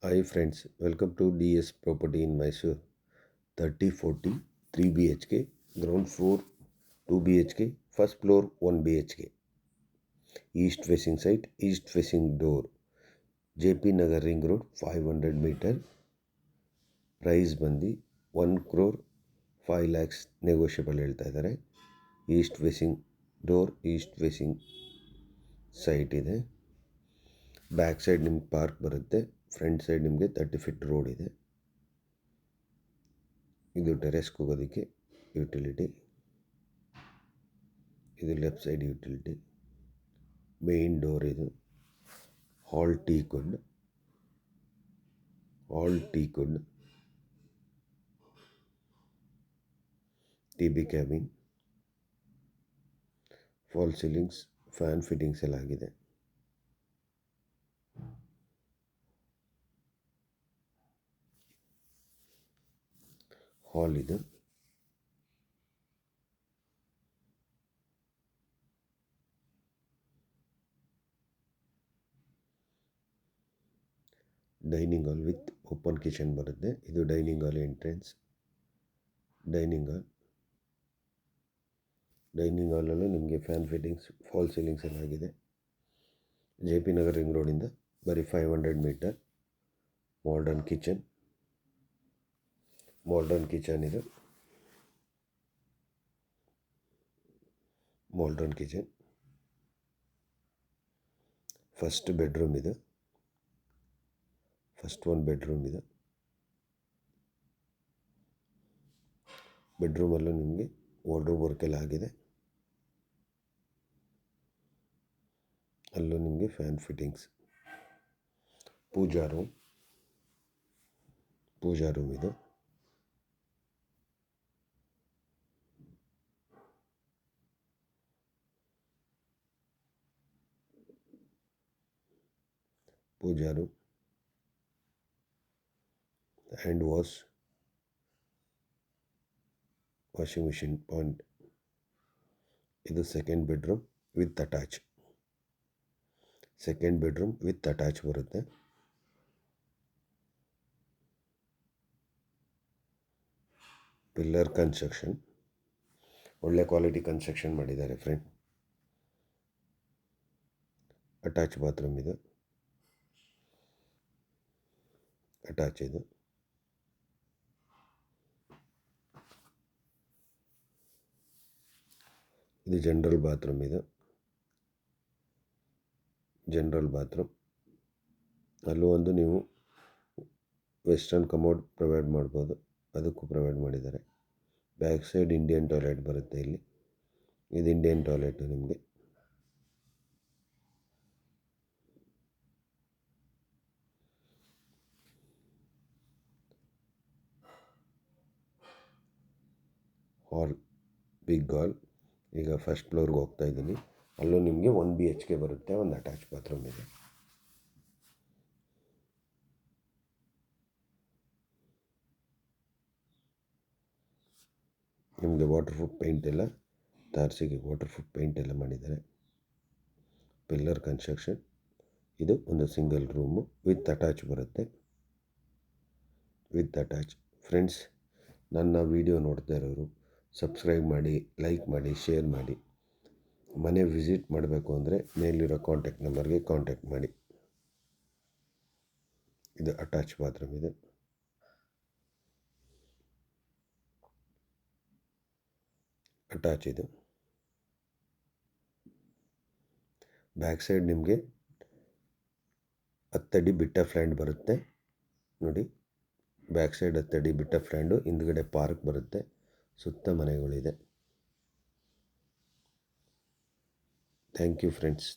Hi friends, welcome to DS Property in Mysore. 3040 3 BHK, ground floor 2 BHK, first floor 1 BHK. East facing site, east facing door. JP Nagar Ring Road 500 meter. Price ಬಂದು 1 crore 5 lakhs negotiable ಹೇಳ್ತಾ ಇದ್ದಾರೆ. East facing door, East facing site ಇದೆ. Back side ನಿಮ್ಗೆ park ಬರುತ್ತೆ. Front side ನಿಮಗೆ 30 feet road ಇದೆ. ಇದು ಟೆರೆಸ್ಗೆ ಹೋಗೋದಕ್ಕೆ ಯುಟಿಲಿಟಿ. ಇದು left side utility. Main door ಇದು. Hall teakwood, TB cabin, fall ceilings, fan fittings ಎಲ್ಲ ಆಗಿದೆ. ಹಾಲ್ ಇದು. Dining hall with open kitchen ಬರುತ್ತೆ. ಇದು ಡೈನಿಂಗ್ ಹಾಲ್ ಎಂಟ್ರೆನ್ಸ್. ಡೈನಿಂಗ್ ಹಾಲಲ್ಲೂ ನಿಮಗೆ ಫ್ಯಾನ್ ಫಿಟ್ಟಿಂಗ್ಸ್, ಫಾಲ್ ಸೀಲಿಂಗ್ಸ್ ಎಲ್ಲ ಆಗಿದೆ. JP ನಗರ್ ರಿಂಗ್ ರೋಡಿಂದ ಬರೀ 500 meter. ಮಾಡರ್ನ್ ಕಿಚನ್ ಇದು. Modern kitchen. ಫಸ್ಟ್ ಬೆಡ್ರೂಮ್ ಇದು. ಫಸ್ಟ್ ಒಂದು ಬೆಡ್ರೂಮ್ ಇದೆ. ಬೆಡ್ರೂಮಲ್ಲೂ ನಿಮಗೆ ವಾರ್ಡ್ರೋಬ್ ವರ್ಕ್ ಎಲ್ಲ ಆಗಿದೆ. ಅಲ್ಲೂ ನಿಮಗೆ ಫ್ಯಾನ್ ಫಿಟ್ಟಿಂಗ್ಸ್. ಪೂಜಾ ರೂಮ್ ಇದು. Puja room, hand washing machine point. ಇದು ಸೆಕೆಂಡ್ ಬೆಡ್ರೂಮ್ ವಿತ್ ಅಟ್ಯಾಚ್ ಬರುತ್ತೆ. ಪಿಲ್ಲರ್ ಕನ್ಸ್ಟ್ರಕ್ಷನ್, ಒಳ್ಳೆ ಕ್ವಾಲಿಟಿ ಕನ್ಸ್ಟ್ರಕ್ಷನ್ ಮಾಡಿದ್ದಾರೆ ಫ್ರೆಂಡ್. ಅಟ್ಯಾಚ್ ಬಾತ್ರೂಮ್ ಇದು. ಇದು ಜನರಲ್ ಬಾತ್ರೂಮ್ ಇದು. ಅಲ್ಲೂ ಒಂದು ನೀವು ವೆಸ್ಟರ್ನ್ ಕಮೋಡ್ ಪ್ರೊವೈಡ್ ಮಾಡ್ಬೋದು. ಅದಕ್ಕೂ ಪ್ರೊವೈಡ್ ಮಾಡಿದ್ದಾರೆ. ಬ್ಯಾಕ್ ಸೈಡ್ ಇಂಡಿಯನ್ ಟಾಯ್ಲೆಟ್ ಬರುತ್ತೆ ಇಲ್ಲಿ. ಇದು ಇಂಡಿಯನ್ ಟಾಯ್ಲೆಟು ನಿಮಗೆ. Big hall. ಈಗ ಫಸ್ಟ್ ಫ್ಲೋರ್ಗೆ ಹೋಗ್ತಾ ಇದ್ದೀನಿ. ಅಲ್ಲೂ ನಿಮಗೆ 1 BHK ಬರುತ್ತೆ. ಒಂದು ಅಟ್ಯಾಚ್ ಬಾತ್ರೂಮ್ ಇದೆ. ನಿಮಗೆ ವಾಟರ್ಪ್ರೂಫ್ ಪೇಂಟ್ ಎಲ್ಲ, ತಾರಸಿಗೆ ವಾಟರ್ಪ್ರೂಫ್ ಪೇಂಟ್ ಎಲ್ಲ ಮಾಡಿದ್ದಾರೆ. Pillar construction. ಇದು ಒಂದು ಸಿಂಗಲ್ ರೂಮು ವಿತ್ ಅಟ್ಯಾಚ್ ಬರುತ್ತೆ. ಫ್ರೆಂಡ್ಸ್, ನನ್ನ ವಿಡಿಯೋ ನೋಡ್ತಾ ಇರೋರು ಸಬ್ಸ್ಕ್ರೈಬ್ ಮಾಡಿ, ಲೈಕ್ ಮಾಡಿ, ಶೇರ್ ಮಾಡಿ. ಮನೆ ವಿಸಿಟ್ ಮಾಡಬೇಕು ಅಂದರೆ ಮೇಲಿರೋ ಕಾಂಟ್ಯಾಕ್ಟ್ ನಂಬರ್ಗೆ ಕಾಂಟ್ಯಾಕ್ಟ್ ಮಾಡಿ. ಇದು ಅಟ್ಯಾಚ್ ಬಾತ್ರೂಮ್ ಇದೆ. ಇದು ಬ್ಯಾಕ್ ಸೈಡ್ ನಿಮಗೆ 10 ಅಡಿ ಬಿಟ್ಟ ಫ್ಲ್ಯಾಂಡ್ ಬರುತ್ತೆ ನೋಡಿ. ಬ್ಯಾಕ್ ಸೈಡ್ 10 ಅಡಿ ಬಿಟ್ಟ ಫ್ಲ್ಯಾಂಡು, ಹಿಂದ್ಗಡೆ ಪಾರ್ಕ್ ಬರುತ್ತೆ. ಸುತ್ತ ಮನೆಗಳಿದೆ. Thank you friends.